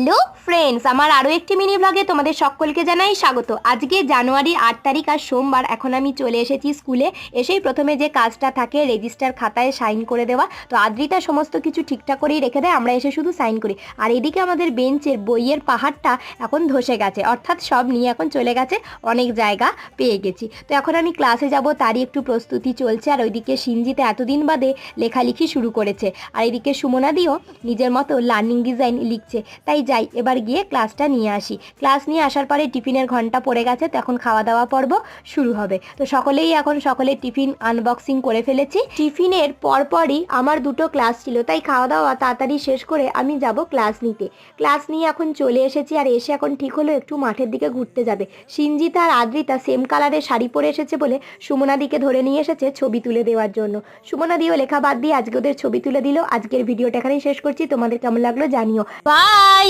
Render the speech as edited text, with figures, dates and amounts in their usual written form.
Hello friends, আমার আরও একটি মিনি ব্লগে তোমাদের সকলকে জানাই স্বাগত। আজকে জানুয়ারি 8 তারিখ আর সোমবার। এখন আমি চলে এসেছি স্কুলে। এসেই প্রথমে যে কাজটা থাকে রেজিস্টার খাতায় সাইন করে দেওয়া, তো আদ্রিতা সমস্ত কিছু ঠিকঠাক করেই রেখে দেয়, আমরা এসে শুধু সাইন করি। আর এদিকে আমাদের বেঞ্চের বইয়ের পাহাড়টা এখন ধসে গেছে, অর্থাৎ সব নিয়ে এখন চলে গেছে, অনেক জায়গা পেয়ে গেছি। তো এখন আমি ক্লাসে যাব, তারই একটু প্রস্তুতি চলছে। আর ওইদিকে সিনজিতে এতদিন বাদে লেখালেখি শুরু করেছে, আর এদিকে সুমনাদিও নিজের মতো লার্নিং ডিজাইন লিখছে। তাই যাই, এবার গিয়ে ক্লাসটা নিয়ে আসি। ক্লাস নিয়ে আসার পরে টিফিনের ঘন্টা পড়ে গেছে, তো এখন খাওয়া দাওয়া পর্ব শুরু হবে। তো সকলের টিফিন আনবক্সিং করে ফেলেছি। টিফিনের পরপরই আমার দুটো ক্লাস ছিল, তাই খাওয়া দাওয়া তাড়াতাড়ি শেষ করে আমি যাব ক্লাস নিতে। ক্লাস নিয়ে এখন চলে এসেছি, আর এসে এখন ঠিক হলো একটু মাঠের দিকে ঘুরতে যাবে। সিনজিতা আর আদ্রিতা সেম কালারের শাড়ি পরে এসেছে বলে সুমনাদিকে ধরে নিয়ে এসেছে ছবি তুলে দেওয়ার জন্য। সুমনাদিও লেখা বাদ দিয়ে আজকে ওদের ছবি তুলে দিল। আজকের ভিডিওটা এখানেই শেষ করছি। তোমাদের কেমন লাগলো জানিও। বাই।